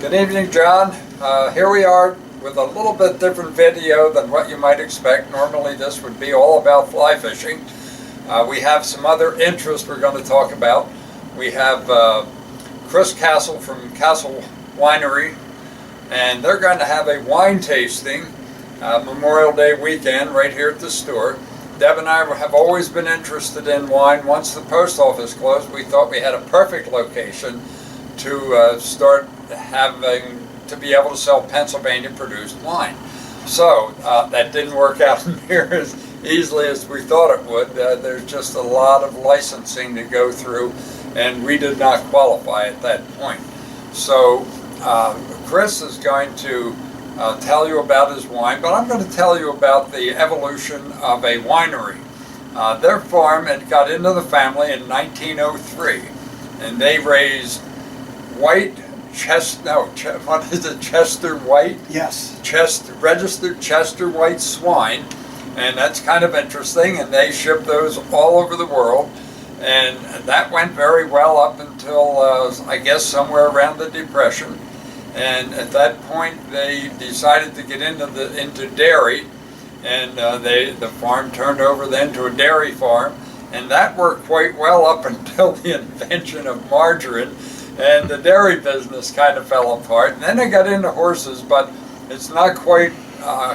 Good evening, John. Here we are with a little bit different video than what you might expect. Normally this would be all about fly fishing. We have some other interests we're going to talk about. We have Chris Castle from Castle Winery, and they're going to have a wine tasting Memorial Day weekend right here at the store. Deb and I have always been interested in wine. Once the post office closed, we thought we had a perfect location to start having to be able to sell Pennsylvania produced wine. So that didn't work out near as easily as we thought it would. There's just a lot of licensing to go through, and we did not qualify at that point. So Chris is going to tell you about his wine, but I'm going to tell you about the evolution of a winery. Their farm had got into the family in 1903, and they raised white Chester white? Yes. Registered Chester white swine, and that's kind of interesting, and they ship those all over the world, and that went very well up until I guess somewhere around the Depression, and at that point they decided to get into dairy, and the farm turned over then to a dairy farm, and that worked quite well up until the invention of margarine, and the dairy business kind of fell apart. And then they got into horses, but it's not quite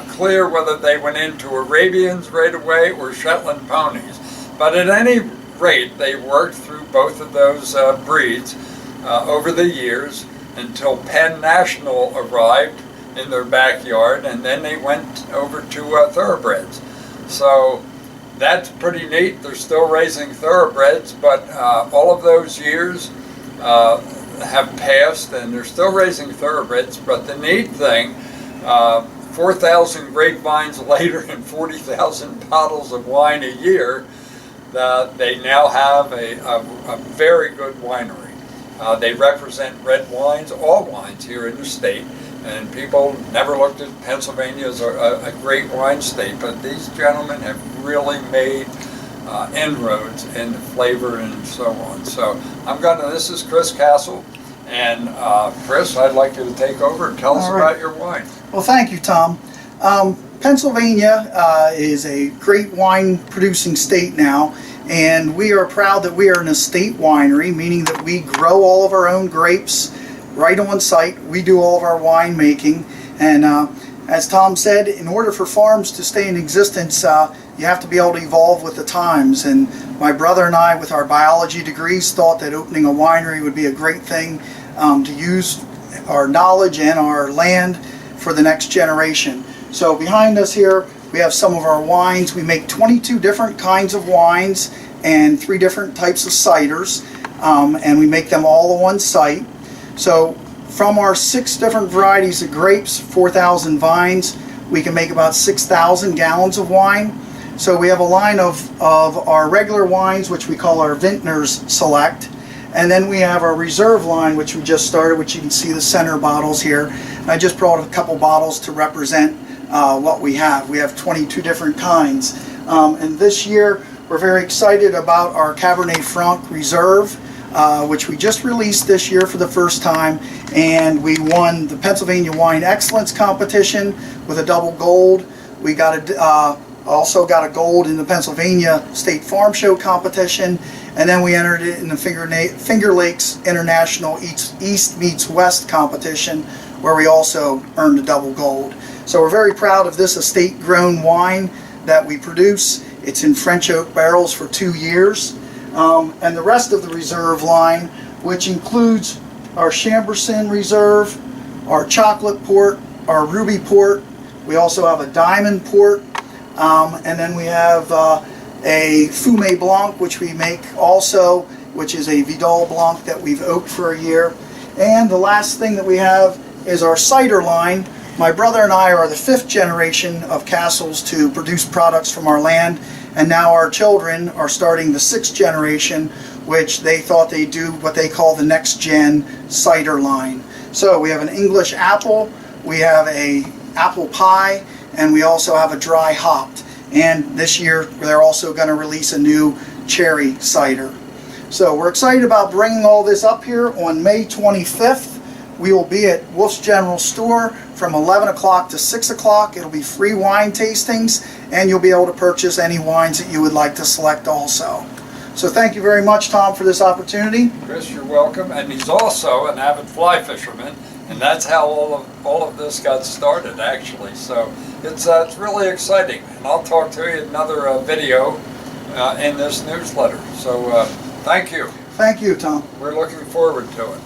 clear whether they went into Arabians right away or Shetland ponies. But at any rate, they worked through both of those breeds over the years until Penn National arrived in their backyard, and then they went over to thoroughbreds. So that's pretty neat. They're still raising thoroughbreds, but all of those years have passed, and they're still raising thoroughbreds. But the neat thing, 4,000 grapevines later and 40,000 bottles of wine a year, they now have a very good winery. They represent red wines, all wines here in the state, and people never looked at Pennsylvania as a great wine state, but these gentlemen have really made inroads into flavor and so on. So this is Chris Castle, and Chris, I'd like you to take over and tell us about your wine. Well, thank you, Tom. Pennsylvania is a great wine producing state now, and we are proud that we are an estate winery, meaning that we grow all of our own grapes right on site. We do all of our wine making, and as Tom said, in order for farms to stay in existence, you have to be able to evolve with the times. And my brother and I, with our biology degrees, thought that opening a winery would be a great thing to use our knowledge and our land for the next generation. So behind us here, we have some of our wines. We make 22 different kinds of wines and 3 different types of ciders, and we make them all on one site. So from our 6 different varieties of grapes, 4,000 vines, we can make about 6,000 gallons of wine. So we have a line of our regular wines, which we call our Vintners Select, and then we have our Reserve line, which we just started, which you can see the center bottles here. And I just brought a couple bottles to represent what we have. We have 22 different kinds. And this year, we're very excited about our Cabernet Franc Reserve, which we just released this year for the first time, and we won the Pennsylvania Wine Excellence Competition with a double gold. We got also got a gold in the Pennsylvania State Farm Show competition, and then we entered it in the Finger Lakes International East Meets West competition, where we also earned a double gold. So we're very proud of this estate grown wine that we produce. It's in French oak barrels for 2 years. And the rest of the Reserve line, which includes our Chambourcin Reserve, our Chocolate Port, our Ruby Port. We also have a Diamond Port, and then we have a Fumé Blanc, which we make also, which is a Vidal Blanc that we've oaked for a year. And the last thing that we have is our cider line. My brother and I are the 5th generation of Castles to produce products from our land, and now our children are starting the 6th generation, which they thought they'd do what they call the next gen cider line. So we have an English apple, we have a apple pie, and we also have a dry hopped. And this year they're also going to release a new cherry cider. So we're excited about bringing all this up here on May 25th. We will be at Wolf's General Store from 11 o'clock to 6 o'clock. It'll be free wine tastings, and you'll be able to purchase any wines that you would like to select also. So thank you very much, Tom, for this opportunity. Chris, you're welcome. And he's also an avid fly fisherman, and that's how all of this got started, actually. So it's really exciting. And I'll talk to you in another video in this newsletter. So thank you. Thank you, Tom. We're looking forward to it.